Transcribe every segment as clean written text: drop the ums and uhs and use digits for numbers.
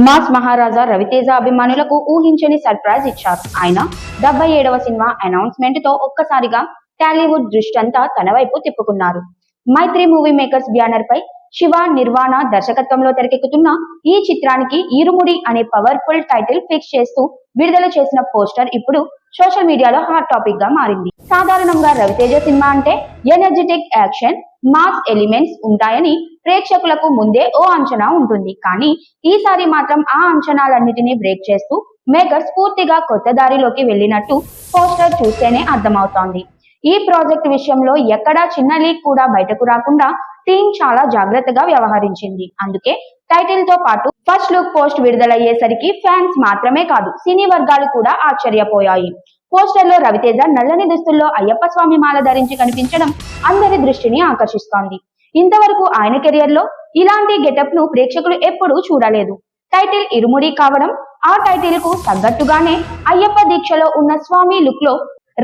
Mass మహారాజా రవితేజ అభిమానులకు ఊహించని surprise ఇచ్చారు. ఆయన 77వ సినిమా అనౌన్స్మెంట్ తో ఒక్కసారిగా టాలీవుడ్ దృష్టంతా తన వైపు తిప్పుకున్నారు. మైత్రి మూవీ మేకర్స్ బ్యానర్ పై శివ నిర్వాణ దర్శకత్వంలో తెరకెక్కుతున్న ఈ చిత్రానికి ఇరుముడి అనే పవర్ఫుల్ టైటిల్ ఫిక్స్ చేస్తూ విడుదల చేసిన పోస్టర్ ఇప్పుడు సోషల్ మీడియాలో హాట్ టాపిక్ గా మారింది. సాధారణంగా రవితేజ సినిమా అంటే ఎనర్జెటిక్ యాక్షన్, మాస్ ఎలిమెంట్స్ ఉంటాయని ప్రేక్షకులకు ముందే ఓ అంచనా ఉంటుంది. కానీ ఈసారి మాత్రం ఆ అంచనాలన్నిటినీ బ్రేక్ చేస్తూ మేకర్స్ పూర్తిగా కొత్త దారిలోకి వెళ్ళినట్టు పోస్టర్ చూస్తేనే అర్థమవుతోంది. ఈ ప్రాజెక్ట్ విషయంలో ఎక్కడా చిన్న లీక్ కూడా బయటకు రాకుండా టీం చాలా జాగ్రత్తగా వ్యవహరించింది. అందుకే టైటిల్ తో పాటు ఫస్ట్ లుక్ పోస్ట్ విడుదలయ్యేసరికి ఫ్యాన్స్ మాత్రమే కాదు, సినీ వర్గాలు కూడా ఆశ్చర్యపోయాయి. పోస్టర్ లో రవితేజ నల్లని దుస్తుల్లో అయ్యప్ప స్వామి మాల ధరించి కనిపించడం అందరి దృష్టిని ఆకర్షిస్తోంది. ఇంతవరకు ఆయన కెరియర్ లో ఇలాంటి గెటప్ ను ప్రేక్షకులు ఎప్పుడూ చూడలేదు. టైటిల్ ఇరుముడి కావడం, ఆ టైటిల్ కు తగ్గట్టుగానే అయ్యప్ప దీక్షలో ఉన్న స్వామి లుక్ లో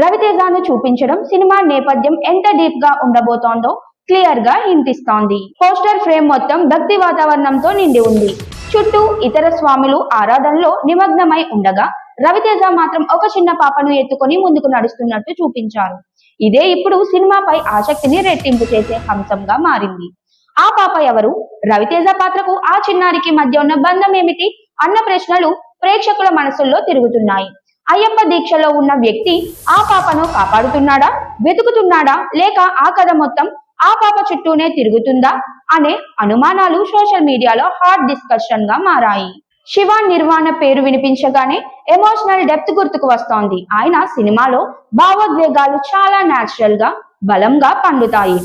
రవితేజను చూపించడం సినిమా నేపథ్యం ఎంత డీప్ గా ఉండబోతోందో క్లియర్ గా హింట్ ఇస్తోంది. పోస్టర్ ఫ్రేమ్ మొత్తం భక్తి వాతావరణంతో నిండి ఉంది. చుట్టూ ఇతర స్వాములు ఆరాధనలో నిమగ్నమై ఉండగా రవితేజ మాత్రం ఒక చిన్న పాపను ఎత్తుకొని ముందుకు నడుస్తున్నట్టు చూపించారు. ఇదే ఇప్పుడు సినిమాపై ఆసక్తిని రెట్టింపు చేసే అంశంగా మారింది. ఆ పాప ఎవరు? రవితేజ పాత్రకు ఆ చిన్నారికి మధ్య ఉన్న బంధం ఏమిటి అన్న ప్రశ్నలు ప్రేక్షకుల మనసుల్లో తిరుగుతున్నాయి. అయ్యప్ప దీక్షలో ఉన్న వ్యక్తి ఆ పాపను కాపాడుతున్నాడా, వెతుకుతున్నాడా, లేక ఆ కథ మొత్తం ఆ పాప చుట్టూనే తిరుగుతుందా అనే అనుమానాలు సోషల్ మీడియాలో హాట్ డిస్కషన్ గా మారాయి. శివ నిర్వాణ పేరు వినిపించగానే ఎమోషనల్ డెప్త్ గుర్తుకు వస్తోంది. ఆయన సినిమాలో భావోద్వేగాలు చాలా న్యాచురల్ గా బలంగా పండుతాయి.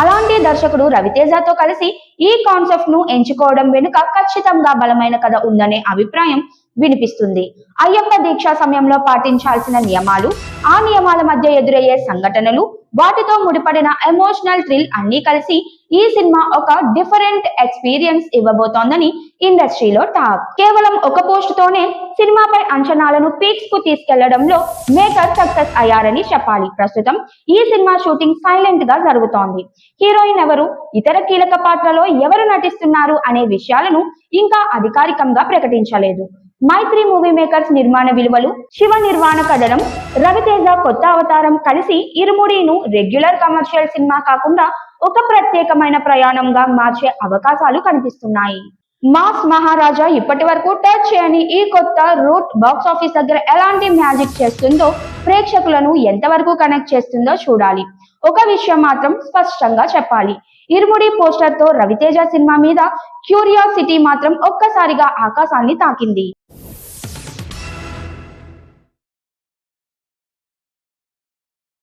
అలాంటి దర్శకుడు రవితేజతో కలిసి ఈ కాన్సెప్ట్ ను ఎంచుకోవడం వెనుక ఖచ్చితంగా బలమైన కథ ఉందనే అభిప్రాయం వినిపిస్తుంది. అయ్యప్ప దీక్ష సమయంలో పాటించాల్సిన నియమాలు, ఆ నియమాల మధ్య ఎదురయ్యే సంఘటనలు, వాటితో ముడిపడిన ఎమోషనల్ థ్రిల్ అన్ని కలిసి ఈ సినిమా ఒక డిఫరెంట్ ఎక్స్పీరియన్స్ ఇవ్వబోతోందని ఇండస్ట్రీలో టాక్. కేవలం ఒక పోస్ట్ తోనే సినిమాపై అంచనాలను పీక్స్ కు తీసుకెళ్లడంలో మేకర్ సక్సెస్ అయ్యారని చెప్పాలి. ప్రస్తుతం ఈ సినిమా షూటింగ్ సైలెంట్ గా జరుగుతోంది. హీరోయిన్ ఎవరు, ఇతర కీలక పాత్రలో ఎవరు నటిస్తున్నారు అనే విషయాలను ఇంకా అధికారికంగా ప్రకటించలేదు. మైత్రి మూవీ మేకర్స్ నిర్మాణ విలువలు, శివ నిర్వాణ కథనం, రవితేజ కొత్త అవతారం కలిసి ఇరుముడిను రెగ్యులర్ కమర్షియల్ సినిమా కాకుండా ఒక ప్రత్యేకమైన ప్రయాణంగా మార్చే అవకాశాలు కనిపిస్తున్నాయి. మాస్ మహారాజా ఇప్పటి వరకు టచ్ చేయని ఈ కొత్త రూట్ బాక్స్ ఆఫీస్ దగ్గర ఎలాంటి మ్యాజిక్ చేస్తుందో, ప్రేక్షకులను ఎంతవరకు కనెక్ట్ చేస్తుందో చూడాలి. ఒక విషయం మాత్రం స్పష్టంగా చెప్పాలి, ఇరుముడి పోస్టర్ తో రవితేజ సినిమా మీద క్యూరియాసిటీ మాత్రం ఒక్కసారిగా ఆకాశాన్ని తాకింది.